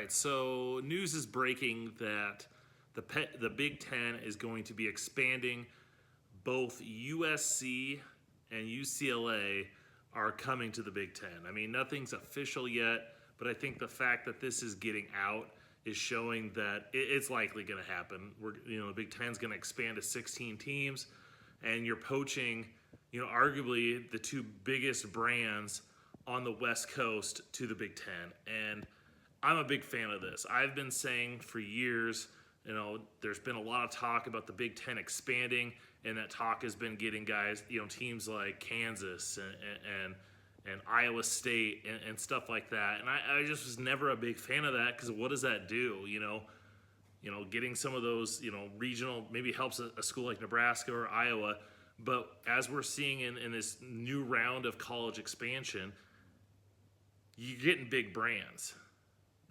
right, so news is breaking that the Big Ten is going to be expanding. Both USC and UCLA are coming to the Big Ten. I mean, nothing's official yet, but I think the fact that this is getting out is showing that it's likely going to happen. The Big Ten's going to expand to 16 teams, and you're poaching, arguably the two biggest brands on the West Coast to the Big Ten. And I'm a big fan of this. I've been saying for years, there's been a lot of talk about the Big Ten expanding, and that talk has been getting guys, teams like Kansas and Iowa State and stuff like that. And I just was never a big fan of that, because what does that do? Getting some of those, regional, maybe helps a school like Nebraska or Iowa. But as we're seeing in this new round of college expansion, you're getting big brands.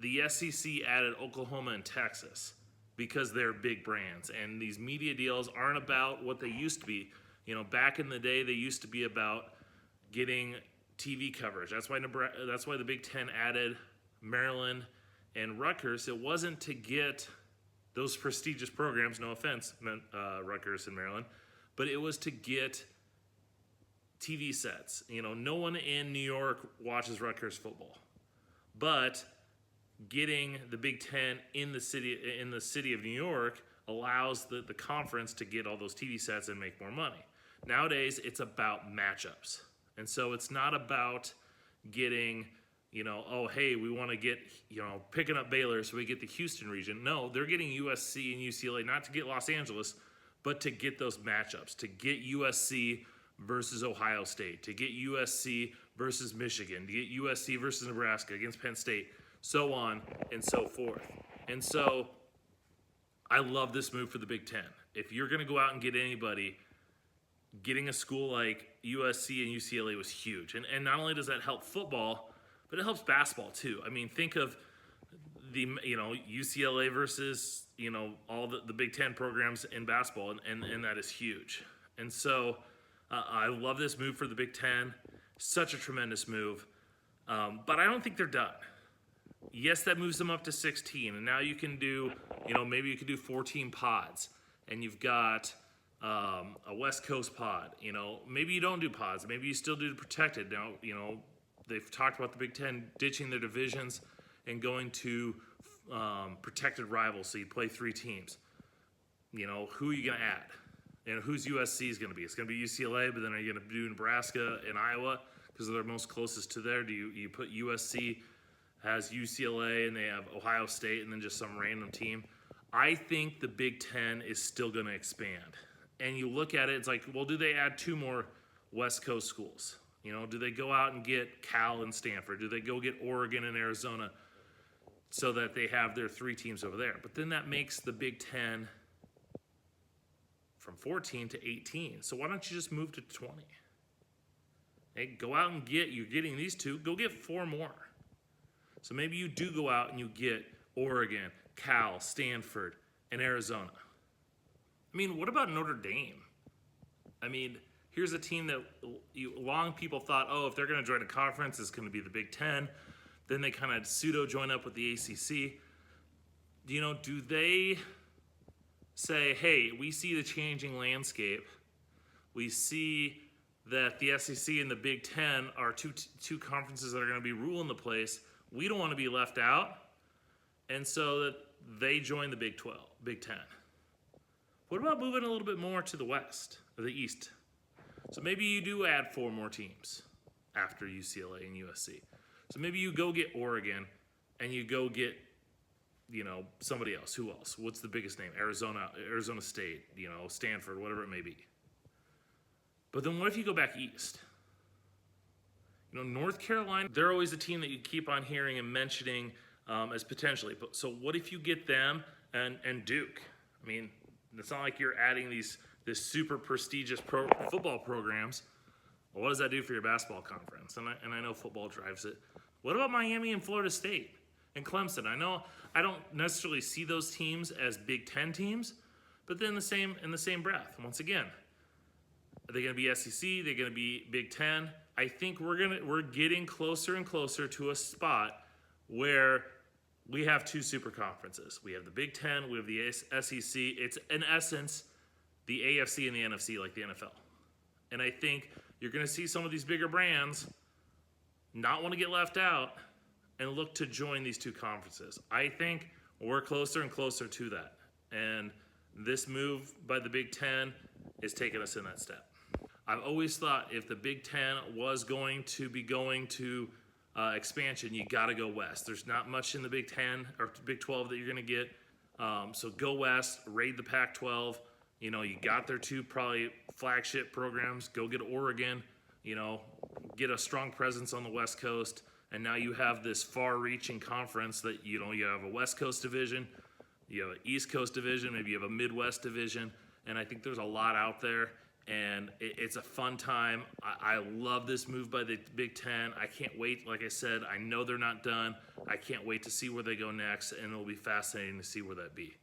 The SEC added Oklahoma and Texas because they're big brands, and these media deals aren't about what they used to be. Back in the day, they used to be about getting TV coverage. That's why the Big Ten added Maryland and Rutgers. It wasn't to get those prestigious programs, no offense, Rutgers and Maryland, but it was to get TV sets. No one in New York watches Rutgers football, but getting the Big Ten in the city of New York allows the conference to get all those TV sets and make more money. Nowadays, it's about matchups. And so it's not about getting, hey, we want to get, picking up Baylor so we get the Houston region. No, they're getting USC and UCLA, not to get Los Angeles, but to get those matchups, to get USC versus Ohio State, to get USC versus Michigan, to get USC versus Nebraska against Penn State, so on and so forth. And so I love this move for the Big Ten. If you're going to go out and get anybody, getting a school like USC and UCLA was huge. And not only does that help football, but it helps basketball too. I mean, think of the UCLA versus all the Big Ten programs in basketball, and that is huge. And so I love this move for the Big Ten. Such a tremendous move. But I don't think they're done. Yes, that moves them up to 16, and now you can do, maybe you could do 14 pods, and you've got a West Coast pod. Maybe you don't do pods. Maybe you still do the protected. Now, they've talked about the Big Ten ditching their divisions and going to protected rivals, so you play 3 teams. Who are you going to add? Who's USC is going to be? It's going to be UCLA, but then are you going to do Nebraska and Iowa because they're most closest to there? Do you put USC has UCLA and they have Ohio State and then just some random team? I think the Big Ten is still going to expand. And you look at it, it's like, well, do they add 2 more West Coast schools? Do they go out and get Cal and Stanford? Do they go get Oregon and Arizona so that they have their 3 teams over there? But then that makes the Big Ten from 14 to 18. So why don't you just move to 20? Hey, go out and you're getting these 2, go get 4 more. So maybe you do go out and you get Oregon, Cal, Stanford, and Arizona. I mean, what about Notre Dame? I mean, here's a team that long people thought, if they're going to join a conference, it's going to be the Big Ten. Then they kind of pseudo join up with the ACC. Do they say, hey, we see the changing landscape. We see that the SEC and the Big Ten are two conferences that are going to be ruling the place. We don't want to be left out. And so that they join the Big 10. What about moving a little bit more to the west, or the east? So maybe you do add 4 more teams after UCLA and USC. So maybe you go get Oregon and you go get, somebody else. Who else? What's the biggest name? Arizona State, Stanford, whatever it may be. But then what if you go back east? North Carolina, they're always a team that you keep on hearing and mentioning as potentially. But so what if you get them and Duke? I mean, it's not like you're adding this super prestigious football programs. Well, what does that do for your basketball conference? And I know football drives it. What about Miami and Florida State and Clemson? I know I don't necessarily see those teams as Big Ten teams, but then in the same breath, once again, are they going to be SEC? They're going to be Big Ten? I think we're getting closer and closer to a spot where we have two super conferences. We have the Big Ten, we have the SEC. It's in essence the AFC and the NFC, like the NFL. And I think you're going to see some of these bigger brands not want to get left out and look to join these two conferences. I think we're closer and closer to that. And this move by the Big Ten is taking us in that step. I've always thought if the Big Ten was going to be going to expansion, you got to go west. There's not much in the Big Ten or Big 12 that you're going to get. So go west, raid the Pac-12. You know, you got their two probably flagship programs. Go get Oregon. You know, get a strong presence on the West Coast. And now you have this far-reaching conference that, you know, you have a West Coast division, you have an East Coast division, maybe you have a Midwest division. And I think there's a lot out there. And it's a fun time. I love this move by the Big Ten. I can't wait. Like I said, I know they're not done. I can't wait to see where they go next, and it'll be fascinating to see where that be.